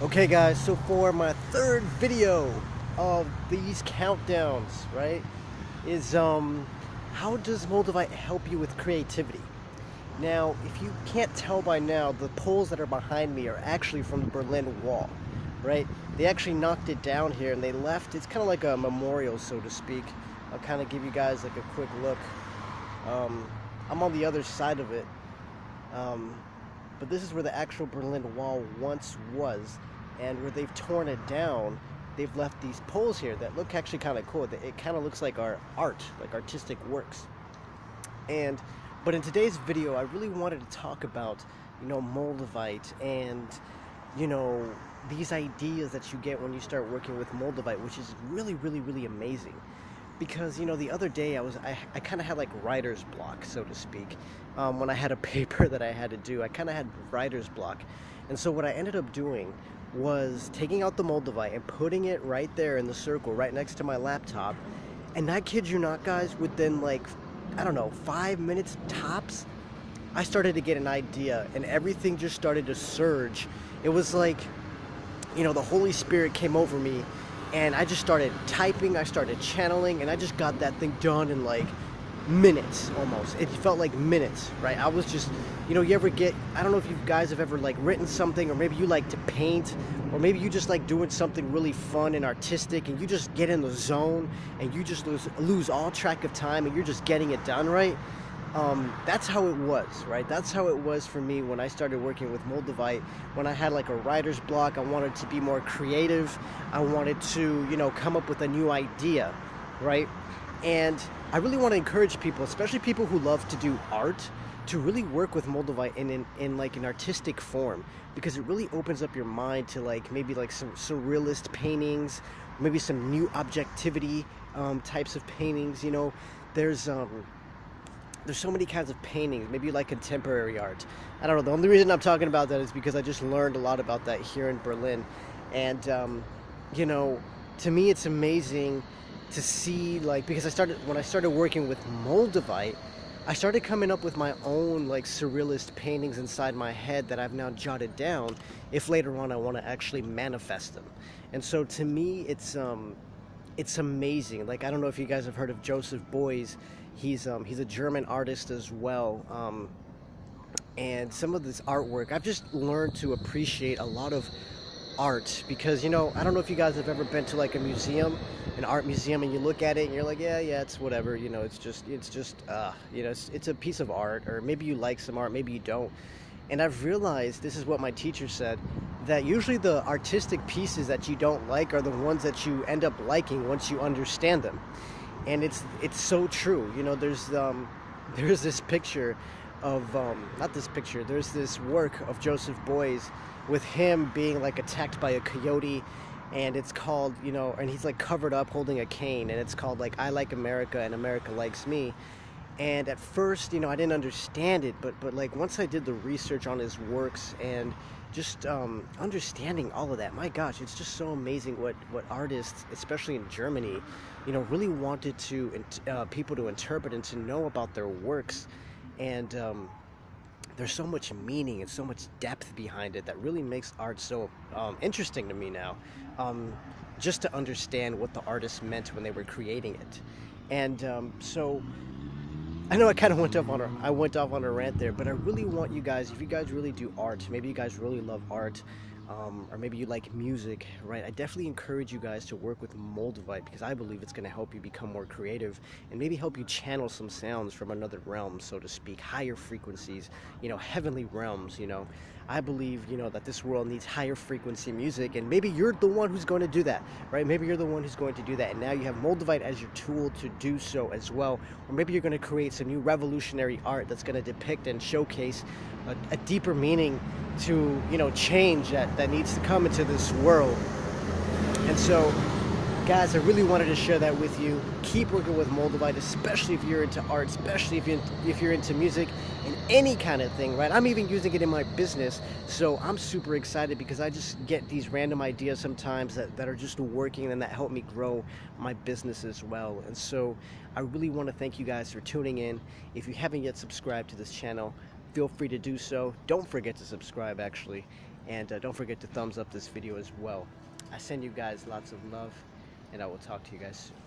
Okay guys, so for my third video of these countdowns, right, is how does Moldavite help you with creativity? Now, if you can't tell by now, the poles that are behind me are actually from the Berlin Wall, right? They actually knocked it down here and they left, it's kind of like a memorial, so to speak. I'll kind of give you guys like a quick look. I'm on the other side of it. But this is where the actual Berlin Wall once was, and where they've torn it down, they've left these poles here that look actually kind of cool. It kind of looks like our art, like artistic works. But in today's video, I really wanted to talk about, Moldavite and, these ideas that you get when you start working with Moldavite, which is really, really, really amazing. Because the other day I kind of had like writer's block, so to speak. When I had a paper that I had to do, I kind of had writer's block. And so what I ended up doing was taking out the Moldavite and putting it right there in the circle right next to my laptop. And I kid you not, guys, within like, I don't know, 5 minutes tops, I started to get an idea and everything just started to surge. It was like, the Holy Spirit came over me and I just started typing, I started channeling, and I just got that thing done in like minutes almost. It felt like minutes, right? I was just, you ever get, I don't know if you guys have ever like written something, or maybe you like to paint, or maybe you just like doing something really fun and artistic and you just get in the zone and you just lose all track of time and you're just getting it done, right? That's how it was, right? That's how it was for me when I started working with Moldavite. When I had like a writer's block, I wanted to be more creative. I wanted to, come up with a new idea, right? And I really want to encourage people, especially people who love to do art, to really work with Moldavite in like an artistic form, because it really opens up your mind to like maybe like some surrealist paintings, maybe some new objectivity types of paintings. There's so many kinds of paintings. Maybe you like contemporary art. I don't know. The only reason I'm talking about that is because I just learned a lot about that here in Berlin. And, to me, it's amazing to see, like, because when I started working with Moldavite, I started coming up with my own, like, surrealist paintings inside my head that I've now jotted down if later on I want to actually manifest them. And so to me, it's amazing. Like, I don't know if you guys have heard of Joseph Beuys. He's a German artist as well, and some of this artwork, I've just learned to appreciate a lot of art, because I don't know if you guys have ever been to like a museum, an art museum, and you look at it and you're like, yeah, it's whatever, it's a piece of art, or maybe you like some art, maybe you don't. And I've realized, this is what my teacher said, that usually the artistic pieces that you don't like are the ones that you end up liking once you understand them. And it's so true. There's this picture of not this picture. There's this work of Joseph Beuys with him being like attacked by a coyote, and it's called, and he's like covered up holding a cane, and it's called like I Like America and America Likes Me. And at first, I didn't understand it, but like once I did the research on his works and just understanding all of that, my gosh, it's just so amazing what artists, especially in Germany, really wanted to people to interpret and to know about their works. And there's so much meaning and so much depth behind it that really makes art so interesting to me now, just to understand what the artists meant when they were creating it. And so I know I kind of went off on a rant there, but I really want you guys, if you guys really do art, maybe you guys really love art, or maybe you like music, right? I definitely encourage you guys to work with Moldavite, because I believe it's going to help you become more creative and maybe help you channel some sounds from another realm, so to speak, higher frequencies, heavenly realms. I believe, that this world needs higher frequency music, and maybe you're the one who's going to do that, right? Maybe you're the one who's going to do that, and now you have Moldavite as your tool to do so as well. Or maybe you're going to create some new revolutionary art that's going to depict and showcase a deeper meaning to, change that needs to come into this world. And so, guys, I really wanted to share that with you. Keep working with Moldavite, especially if you're into art, especially if you're into music and any kind of thing, right? I'm even using it in my business, so I'm super excited because I just get these random ideas sometimes that are just working and that help me grow my business as well. And so I really want to thank you guys for tuning in. If you haven't yet subscribed to this channel, feel free to do so. Don't forget to subscribe, actually. And don't forget to thumbs up this video as well. I send you guys lots of love, and I will talk to you guys soon.